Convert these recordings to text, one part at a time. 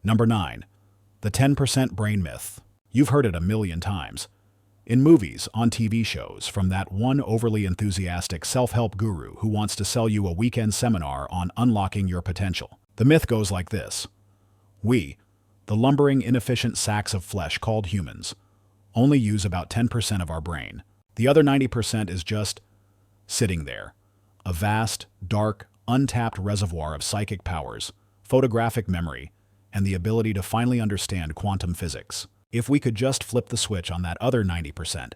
Number 9. The 10% brain myth. You've heard it a million times. In movies, on TV shows, from that one overly enthusiastic self-help guru who wants to sell you a weekend seminar on unlocking your potential. The myth goes like this. We, the lumbering, inefficient sacks of flesh called humans, only use about 10% of our brain. The other 90% is just sitting there. A vast, dark, untapped reservoir of psychic powers, photographic memory, and the ability to finally understand quantum physics. If we could just flip the switch on that other 90%,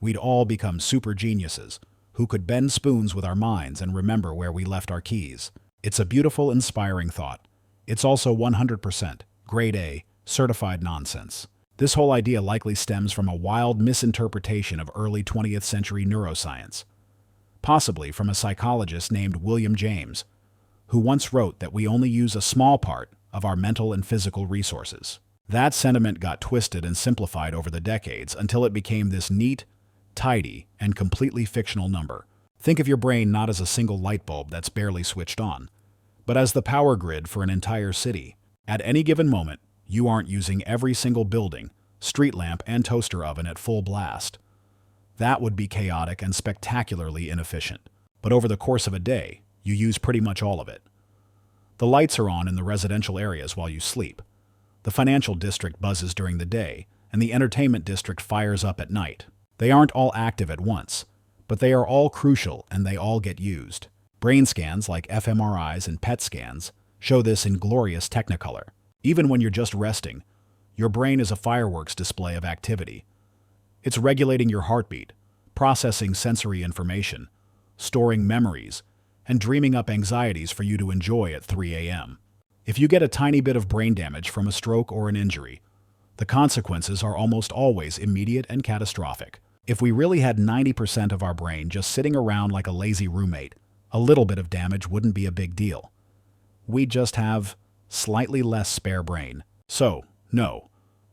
we'd all become super geniuses who could bend spoons with our minds and remember where we left our keys. It's a beautiful, inspiring thought. It's also 100% grade A, certified nonsense. This whole idea likely stems from a wild misinterpretation of early 20th century neuroscience, possibly from a psychologist named William James, who once wrote that we only use a small part of our mental and physical resources. That sentiment got twisted and simplified over the decades until it became this neat, tidy, and completely fictional number. Think of your brain not as a single light bulb that's barely switched on, but as the power grid for an entire city. At any given moment, you aren't using every single building, street lamp, and toaster oven at full blast. That would be chaotic and spectacularly inefficient. But over the course of a day, you use pretty much all of it. The lights are on in the residential areas while you sleep. The financial district buzzes during the day, and the entertainment district fires up at night. They aren't all active at once, but they are all crucial and they all get used. Brain scans like fMRIs and PET scans show this in glorious technicolor. Even when you're just resting, your brain is a fireworks display of activity. It's regulating your heartbeat, processing sensory information, storing memories, and dreaming up anxieties for you to enjoy at 3 a.m. If you get a tiny bit of brain damage from a stroke or an injury, the consequences are almost always immediate and catastrophic. If we really had 90% of our brain just sitting around like a lazy roommate, a little bit of damage wouldn't be a big deal. We'd just have slightly less spare brain. So, no,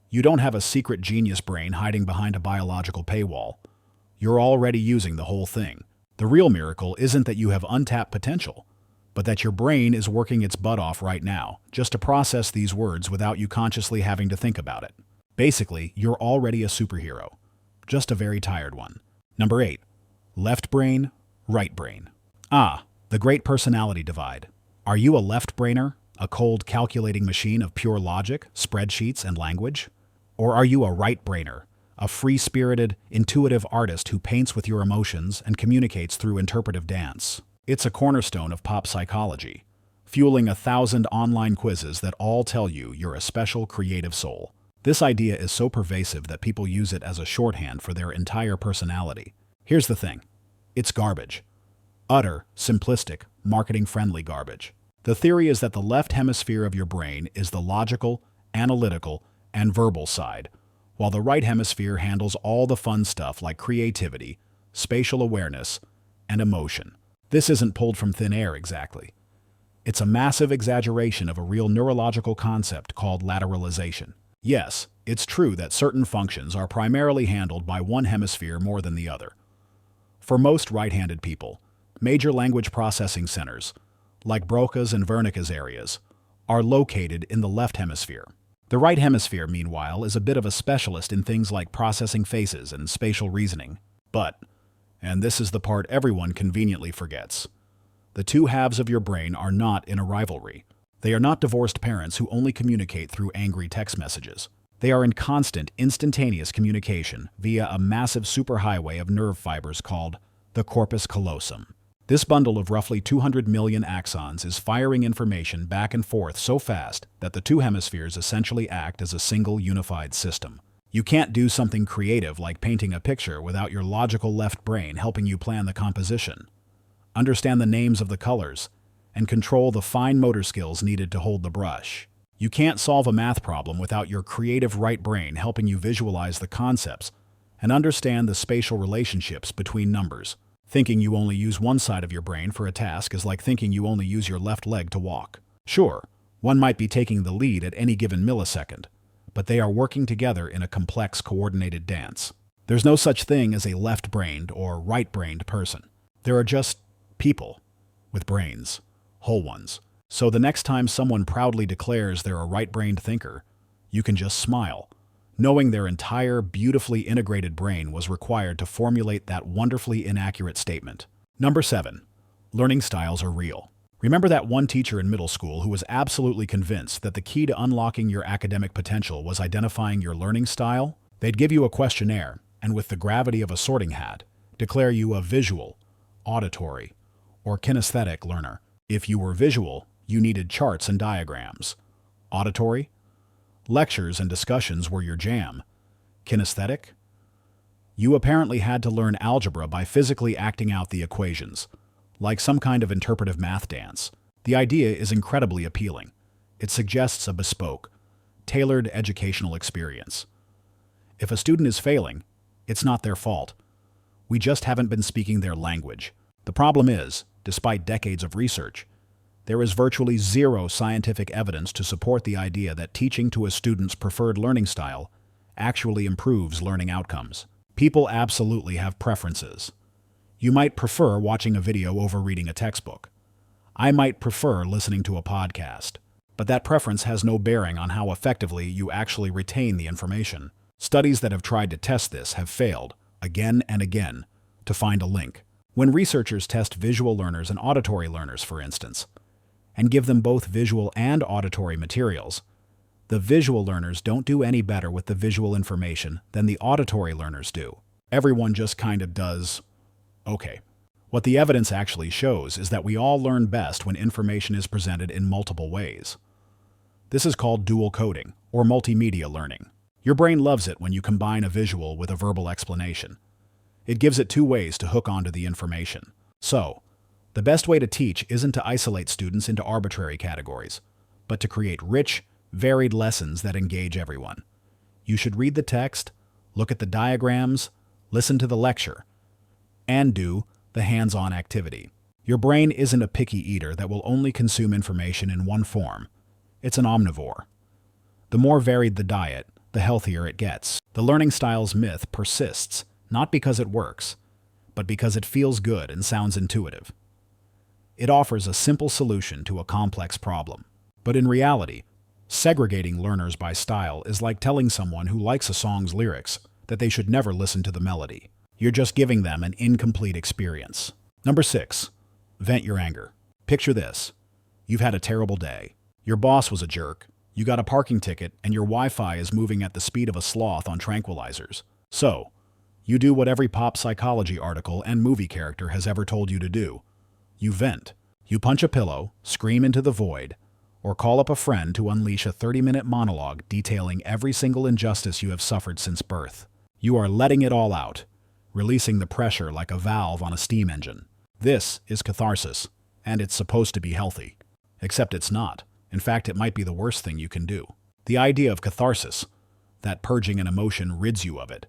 you don't have a secret genius brain hiding behind a biological paywall. You're already using the whole thing. The real miracle isn't that you have untapped potential, but that your brain is working its butt off right now, just to process these words without you consciously having to think about it. Basically, you're already a superhero, just a very tired one. Number 8. Left brain, right brain. The great personality divide. Are you a left-brainer, a cold calculating machine of pure logic, spreadsheets, and language? Or are you a right-brainer, a free-spirited, intuitive artist who paints with your emotions and communicates through interpretive dance? It's a cornerstone of pop psychology, fueling 1,000 online quizzes that all tell you you're a special creative soul. This idea is so pervasive that people use it as a shorthand for their entire personality. Here's the thing. It's garbage. Utter, simplistic, marketing-friendly garbage. The theory is that the left hemisphere of your brain is the logical, analytical, and verbal side, while the right hemisphere handles all the fun stuff like creativity, spatial awareness, and emotion. This isn't pulled from thin air exactly. It's a massive exaggeration of a real neurological concept called lateralization. Yes, it's true that certain functions are primarily handled by one hemisphere more than the other. For most right-handed people, major language processing centers, like Broca's and Wernicke's areas, are located in the left hemisphere. The right hemisphere, meanwhile, is a bit of a specialist in things like processing faces and spatial reasoning. But, and this is the part everyone conveniently forgets, the two halves of your brain are not in a rivalry. They are not divorced parents who only communicate through angry text messages. They are in constant, instantaneous communication via a massive superhighway of nerve fibers called the corpus callosum. This bundle of roughly 200 million axons is firing information back and forth so fast that the two hemispheres essentially act as a single unified system. You can't do something creative like painting a picture without your logical left brain helping you plan the composition, understand the names of the colors, and control the fine motor skills needed to hold the brush. You can't solve a math problem without your creative right brain helping you visualize the concepts and understand the spatial relationships between numbers. Thinking you only use one side of your brain for a task is like thinking you only use your left leg to walk. Sure, one might be taking the lead at any given millisecond, but they are working together in a complex, coordinated dance. There's no such thing as a left-brained or right-brained person. There are just people with brains, whole ones. So the next time someone proudly declares they're a right-brained thinker, you can just smile, knowing their entire beautifully integrated brain was required to formulate that wonderfully inaccurate statement. Number 7. Learning styles are real. Remember that one teacher in middle school who was absolutely convinced that the key to unlocking your academic potential was identifying your learning style? They'd give you a questionnaire, and with the gravity of a sorting hat, declare you a visual, auditory, or kinesthetic learner. If you were visual, you needed charts and diagrams. Auditory? Lectures and discussions were your jam. Kinesthetic? You apparently had to learn algebra by physically acting out the equations, like some kind of interpretive math dance. The idea is incredibly appealing. It suggests a bespoke, tailored educational experience. If a student is failing, it's not their fault. We just haven't been speaking their language. The problem is, despite decades of research, there is virtually zero scientific evidence to support the idea that teaching to a student's preferred learning style actually improves learning outcomes. People absolutely have preferences. You might prefer watching a video over reading a textbook. I might prefer listening to a podcast. But that preference has no bearing on how effectively you actually retain the information. Studies that have tried to test this have failed, again and again, to find a link. When researchers test visual learners and auditory learners, for instance, and give them both visual and auditory materials, the visual learners don't do any better with the visual information than the auditory learners do. Everyone just kind of does okay. What the evidence actually shows is that we all learn best when information is presented in multiple ways. This is called dual coding, or multimedia learning. Your brain loves it when you combine a visual with a verbal explanation. It gives it two ways to hook onto the information. So, the best way to teach isn't to isolate students into arbitrary categories, but to create rich, varied lessons that engage everyone. You should read the text, look at the diagrams, listen to the lecture, and do the hands-on activity. Your brain isn't a picky eater that will only consume information in one form. It's an omnivore. The more varied the diet, the healthier it gets. The learning styles myth persists, not because it works, but because it feels good and sounds intuitive. It offers a simple solution to a complex problem. But in reality, segregating learners by style is like telling someone who likes a song's lyrics that they should never listen to the melody. You're just giving them an incomplete experience. Number 6. Vent your anger. Picture this. You've had a terrible day. Your boss was a jerk. You got a parking ticket and your Wi-Fi is moving at the speed of a sloth on tranquilizers. So, you do what every pop psychology article and movie character has ever told you to do. You vent. You punch a pillow, scream into the void, or call up a friend to unleash a 30-minute monologue detailing every single injustice you have suffered since birth. You are letting it all out, releasing the pressure like a valve on a steam engine. This is catharsis, and it's supposed to be healthy. Except it's not. In fact, it might be the worst thing you can do. The idea of catharsis, that purging an emotion rids you of it,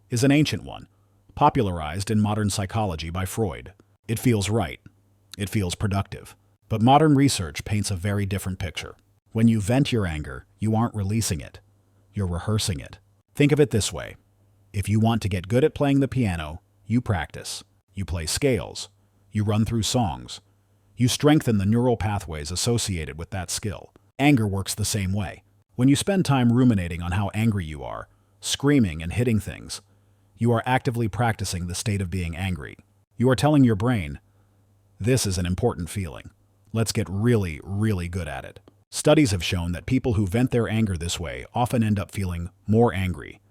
is an ancient one, popularized in modern psychology by Freud. It feels right. It feels productive. But modern research paints a very different picture. When you vent your anger, you aren't releasing it. You're rehearsing it. Think of it this way. If you want to get good at playing the piano, you practice. You play scales. You run through songs. You strengthen the neural pathways associated with that skill. Anger works the same way. When you spend time ruminating on how angry you are, screaming and hitting things, you are actively practicing the state of being angry. You are telling your brain, this is an important feeling. Let's get really, really good at it. Studies have shown that people who vent their anger this way often end up feeling more angry,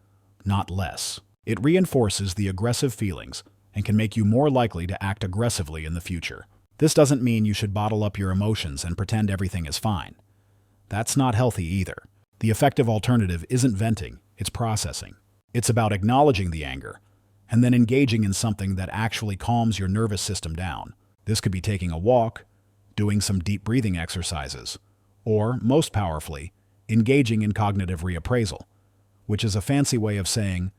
not less. It reinforces the aggressive feelings and can make you more likely to act aggressively in the future. This doesn't mean you should bottle up your emotions and pretend everything is fine. That's not healthy either. The effective alternative isn't venting, it's processing. It's about acknowledging the anger and then engaging in something that actually calms your nervous system down. This could be taking a walk, doing some deep breathing exercises, or, most powerfully, engaging in cognitive reappraisal, which is a fancy way of saying,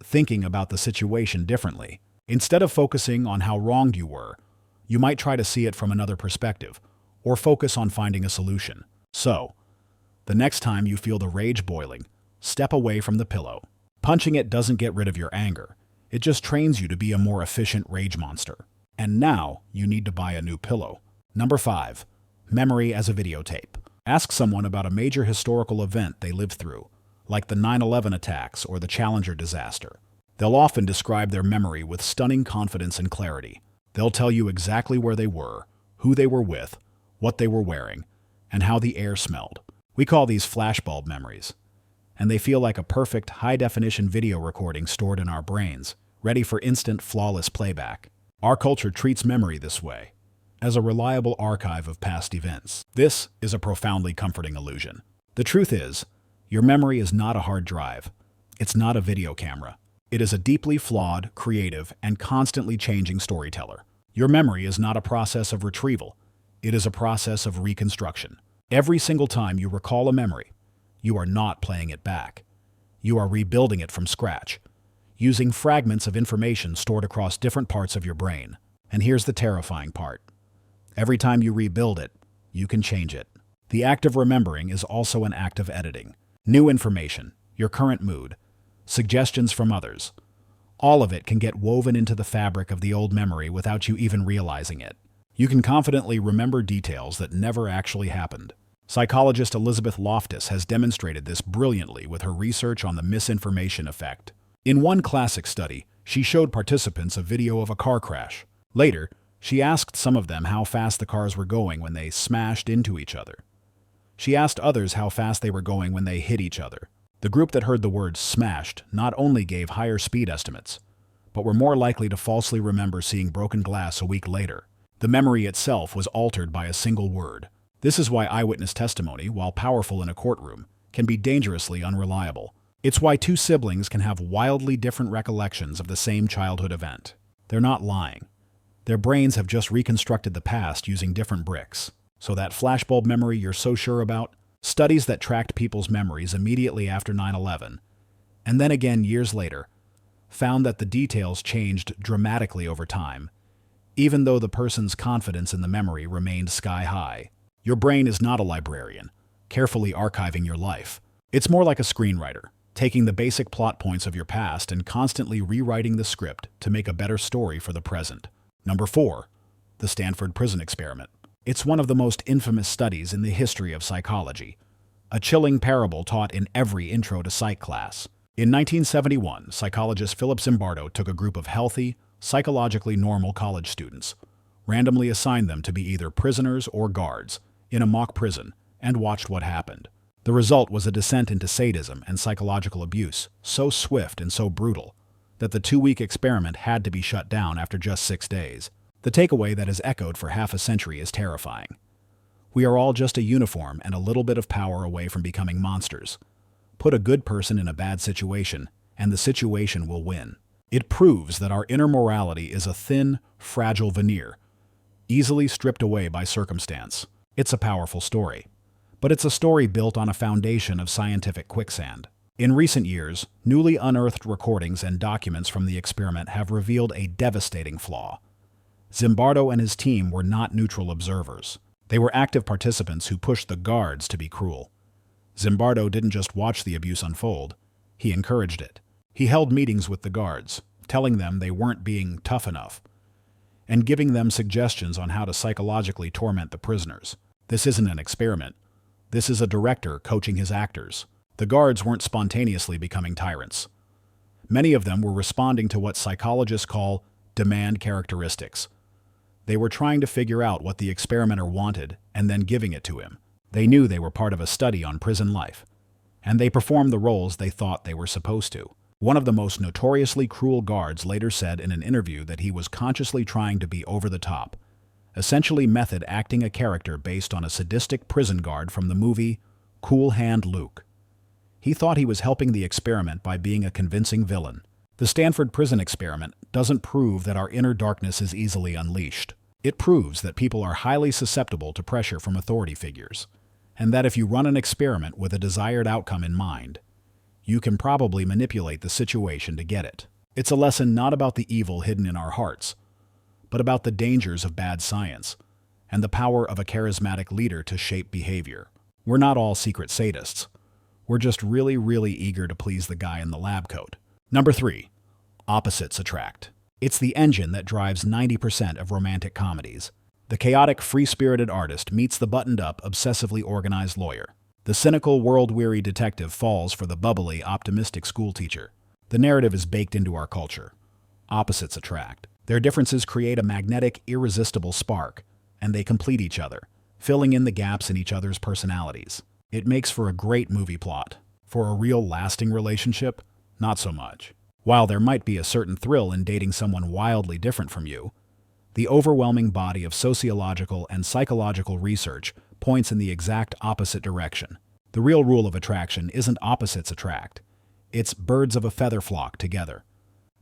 thinking about the situation differently. Instead of focusing on how wronged you were, you might try to see it from another perspective, or focus on finding a solution. So, the next time you feel the rage boiling, step away from the pillow. Punching it doesn't get rid of your anger. It just trains you to be a more efficient rage monster. And now, you need to buy a new pillow. Number 5. Memory as a videotape. Ask someone about a major historical event they lived through, like the 9/11 attacks or the Challenger disaster. They'll often describe their memory with stunning confidence and clarity. They'll tell you exactly where they were, who they were with, what they were wearing, and how the air smelled. We call these flashbulb memories, and they feel like a perfect, high-definition video recording stored in our brains, ready for instant, flawless playback. Our culture treats memory this way, as a reliable archive of past events. This is a profoundly comforting illusion. The truth is, your memory is not a hard drive. It's not a video camera. It is a deeply flawed, creative, and constantly changing storyteller. Your memory is not a process of retrieval. It is a process of reconstruction. Every single time you recall a memory, you are not playing it back. You are rebuilding it from scratch, using fragments of information stored across different parts of your brain. And here's the terrifying part. Every time you rebuild it, you can change it. The act of remembering is also an act of editing. New information, your current mood, suggestions from others, all of it can get woven into the fabric of the old memory without you even realizing it. You can confidently remember details that never actually happened. Psychologist Elizabeth Loftus has demonstrated this brilliantly with her research on the misinformation effect. In one classic study, she showed participants a video of a car crash. Later, she asked some of them how fast the cars were going when they smashed into each other. She asked others how fast they were going when they hit each other. The group that heard the word smashed not only gave higher speed estimates, but were more likely to falsely remember seeing broken glass a week later. The memory itself was altered by a single word. This is why eyewitness testimony, while powerful in a courtroom, can be dangerously unreliable. It's why two siblings can have wildly different recollections of the same childhood event. They're not lying. Their brains have just reconstructed the past using different bricks. So that flashbulb memory you're so sure about? Studies that tracked people's memories immediately after 9/11, and then again years later, found that the details changed dramatically over time, even though the person's confidence in the memory remained sky-high. Your brain is not a librarian, carefully archiving your life. It's more like a screenwriter, taking the basic plot points of your past and constantly rewriting the script to make a better story for the present. Number 4. The Stanford Prison Experiment. It's one of the most infamous studies in the history of psychology, a chilling parable taught in every intro to psych class. In 1971, psychologist Philip Zimbardo took a group of healthy, psychologically normal college students, randomly assigned them to be either prisoners or guards in a mock prison, and watched what happened. The result was a descent into sadism and psychological abuse, so swift and so brutal that the 2-week experiment had to be shut down after just 6 days. The takeaway that has echoed for half a century is terrifying. We are all just a uniform and a little bit of power away from becoming monsters. Put a good person in a bad situation, and the situation will win. It proves that our inner morality is a thin, fragile veneer, easily stripped away by circumstance. It's a powerful story, but it's a story built on a foundation of scientific quicksand. In recent years, newly unearthed recordings and documents from the experiment have revealed a devastating flaw. Zimbardo and his team were not neutral observers. They were active participants who pushed the guards to be cruel. Zimbardo didn't just watch the abuse unfold, he encouraged it. He held meetings with the guards, telling them they weren't being tough enough, and giving them suggestions on how to psychologically torment the prisoners. This isn't an experiment. This is a director coaching his actors. The guards weren't spontaneously becoming tyrants. Many of them were responding to what psychologists call demand characteristics. They were trying to figure out what the experimenter wanted and then giving it to him. They knew they were part of a study on prison life, and they performed the roles they thought they were supposed to. One of the most notoriously cruel guards later said in an interview that he was consciously trying to be over the top, essentially method acting a character based on a sadistic prison guard from the movie Cool Hand Luke. He thought he was helping the experiment by being a convincing villain. The Stanford prison experiment doesn't prove that our inner darkness is easily unleashed. It proves that people are highly susceptible to pressure from authority figures, and that if you run an experiment with a desired outcome in mind, you can probably manipulate the situation to get it. It's a lesson not about the evil hidden in our hearts, but about the dangers of bad science and the power of a charismatic leader to shape behavior. We're not all secret sadists. We're just really, really eager to please the guy in the lab coat. Number 3. Opposites attract. It's the engine that drives 90% of romantic comedies. The chaotic, free-spirited artist meets the buttoned-up, obsessively organized lawyer. The cynical, world-weary detective falls for the bubbly, optimistic schoolteacher. The narrative is baked into our culture. Opposites attract. Their differences create a magnetic, irresistible spark, and they complete each other, filling in the gaps in each other's personalities. It makes for a great movie plot. For a real, lasting relationship, not so much. While there might be a certain thrill in dating someone wildly different from you, the overwhelming body of sociological and psychological research points in the exact opposite direction. The real rule of attraction isn't opposites attract. It's birds of a feather flock together.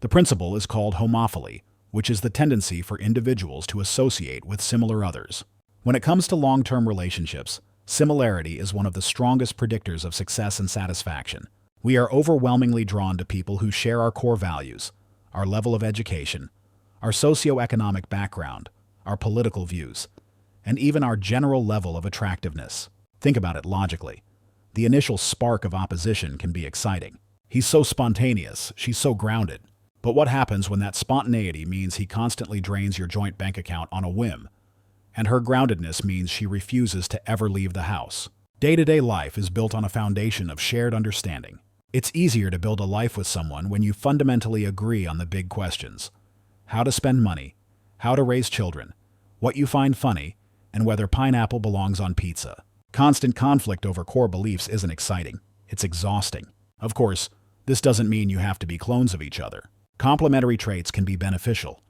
The principle is called homophily, which is the tendency for individuals to associate with similar others. When it comes to long-term relationships, similarity is one of the strongest predictors of success and satisfaction. We are overwhelmingly drawn to people who share our core values, our level of education, our socioeconomic background, our political views, and even our general level of attractiveness. Think about it logically. The initial spark of opposition can be exciting. He's so spontaneous, she's so grounded. But what happens when that spontaneity means he constantly drains your joint bank account on a whim, and her groundedness means she refuses to ever leave the house? Day-to-day life is built on a foundation of shared understanding. It's easier to build a life with someone when you fundamentally agree on the big questions: how to spend money, how to raise children, what you find funny, and whether pineapple belongs on pizza. Constant conflict over core beliefs isn't exciting. It's exhausting. Of course, this doesn't mean you have to be clones of each other. Complementary traits can be beneficial.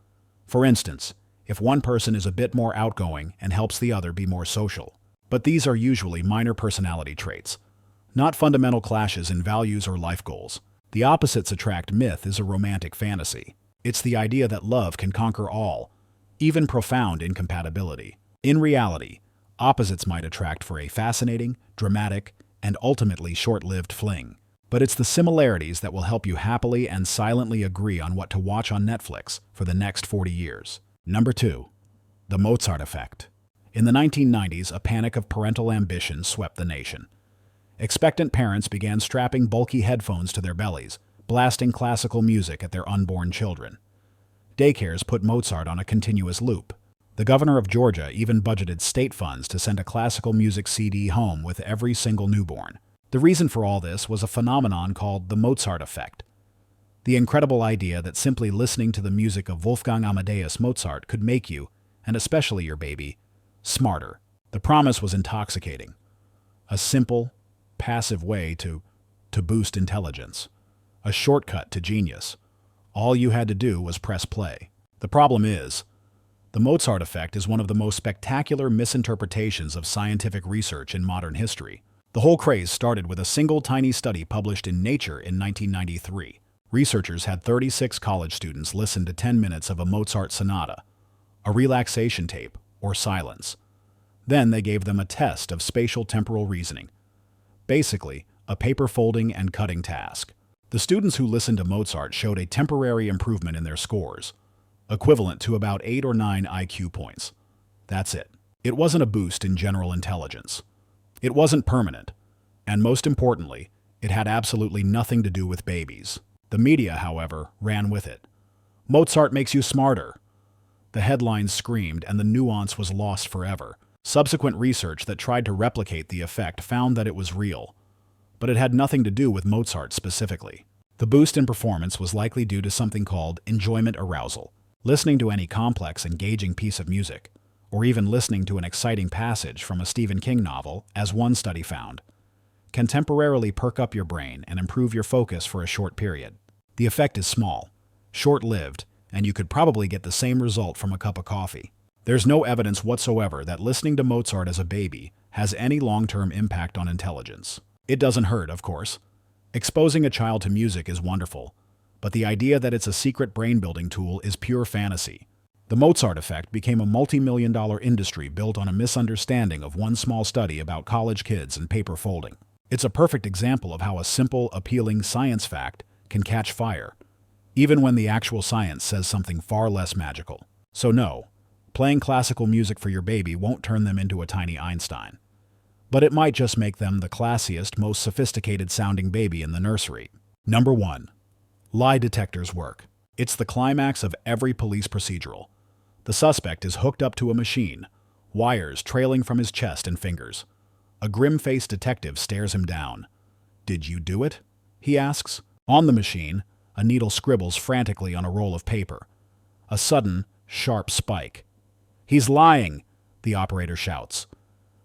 For instance, if one person is a bit more outgoing and helps the other be more social. But these are usually minor personality traits, not fundamental clashes in values or life goals. The opposites attract myth is a romantic fantasy. It's the idea that love can conquer all, even profound incompatibility. In reality, opposites might attract for a fascinating, dramatic, and ultimately short-lived fling. But it's the similarities that will help you happily and silently agree on what to watch on Netflix for the next 40 years. Number 2. The Mozart Effect. In the 1990s, a panic of parental ambition swept the nation. Expectant parents began strapping bulky headphones to their bellies, blasting classical music at their unborn children. Daycares put Mozart on a continuous loop. The governor of Georgia even budgeted state funds to send a classical music CD home with every single newborn. The reason for all this was a phenomenon called the Mozart Effect. The incredible idea that simply listening to the music of Wolfgang Amadeus Mozart could make you, and especially your baby, smarter. The promise was intoxicating. A simple, passive way to boost intelligence. A shortcut to genius. All you had to do was press play. The problem is, the Mozart Effect is one of the most spectacular misinterpretations of scientific research in modern history. The whole craze started with a single tiny study published in Nature in 1993. Researchers had 36 college students listen to 10 minutes of a Mozart sonata, a relaxation tape, or silence. Then they gave them a test of spatial temporal reasoning. Basically, a paper folding and cutting task. The students who listened to Mozart showed a temporary improvement in their scores, equivalent to about 8 or 9 IQ points. That's it. It wasn't a boost in general intelligence. It wasn't permanent. And most importantly, it had absolutely nothing to do with babies. The media, however, ran with it. Mozart makes you smarter. The headlines screamed, and the nuance was lost forever. Subsequent research that tried to replicate the effect found that it was real, but it had nothing to do with Mozart specifically. The boost in performance was likely due to something called enjoyment arousal. Listening to any complex, engaging piece of music, or even listening to an exciting passage from a Stephen King novel, as one study found, can temporarily perk up your brain and improve your focus for a short period. The effect is small, short-lived, and you could probably get the same result from a cup of coffee. There's no evidence whatsoever that listening to Mozart as a baby has any long-term impact on intelligence. It doesn't hurt, of course. Exposing a child to music is wonderful, but the idea that it's a secret brain-building tool is pure fantasy. The Mozart Effect became a multi-million-dollar industry built on a misunderstanding of one small study about college kids and paper folding. It's a perfect example of how a simple, appealing science fact can catch fire, even when the actual science says something far less magical. So no, playing classical music for your baby won't turn them into a tiny Einstein. But it might just make them the classiest, most sophisticated-sounding baby in the nursery. Number 1. Lie detectors work. It's the climax of every police procedural. The suspect is hooked up to a machine, wires trailing from his chest and fingers. A grim-faced detective stares him down. "Did you do it?" he asks. On the machine, a needle scribbles frantically on a roll of paper. A sudden, sharp spike. "He's lying!" the operator shouts.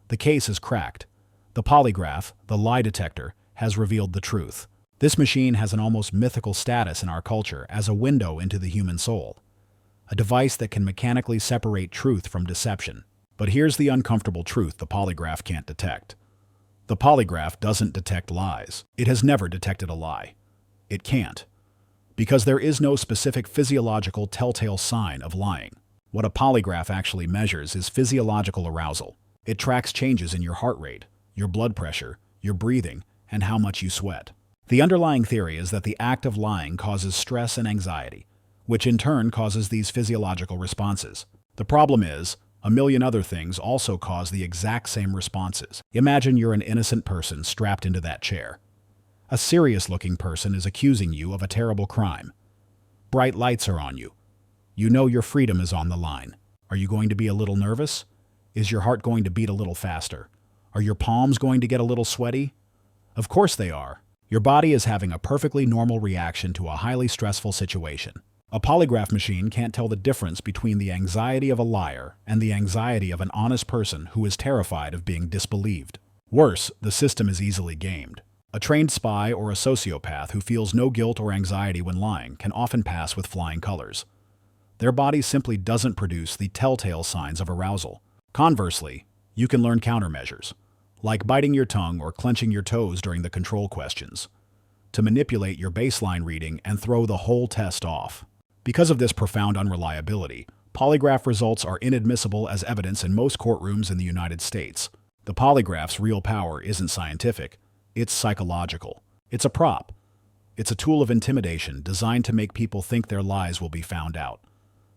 The case is cracked. The polygraph, the lie detector, has revealed the truth. This machine has an almost mythical status in our culture as a window into the human soul. A device that can mechanically separate truth from deception. But here's the uncomfortable truth the polygraph can't detect. The polygraph doesn't detect lies. It has never detected a lie. It can't. Because there is no specific physiological telltale sign of lying. What a polygraph actually measures is physiological arousal. It tracks changes in your heart rate, your blood pressure, your breathing, and how much you sweat. The underlying theory is that the act of lying causes stress and anxiety, which in turn causes these physiological responses. The problem is, a million other things also cause the exact same responses. Imagine you're an innocent person strapped into that chair. A serious-looking person is accusing you of a terrible crime. Bright lights are on you. You know your freedom is on the line. Are you going to be a little nervous? Is your heart going to beat a little faster? Are your palms going to get a little sweaty? Of course they are. Your body is having a perfectly normal reaction to a highly stressful situation. A polygraph machine can't tell the difference between the anxiety of a liar and the anxiety of an honest person who is terrified of being disbelieved. Worse, the system is easily gamed. A trained spy or a sociopath who feels no guilt or anxiety when lying can often pass with flying colors. Their body simply doesn't produce the telltale signs of arousal. Conversely, you can learn countermeasures, like biting your tongue or clenching your toes during the control questions, to manipulate your baseline reading and throw the whole test off. Because of this profound unreliability, polygraph results are inadmissible as evidence in most courtrooms in the United States. The polygraph's real power isn't scientific, it's psychological. It's a prop. It's a tool of intimidation designed to make people think their lies will be found out,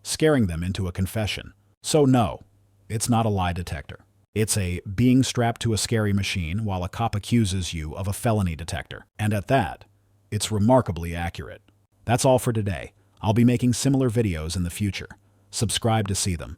scaring them into a confession. So no, it's not a lie detector. It's a being strapped to a scary machine while a cop accuses you of a felony detector. And at that, it's remarkably accurate. That's all for today. I'll be making similar videos in the future. Subscribe to see them.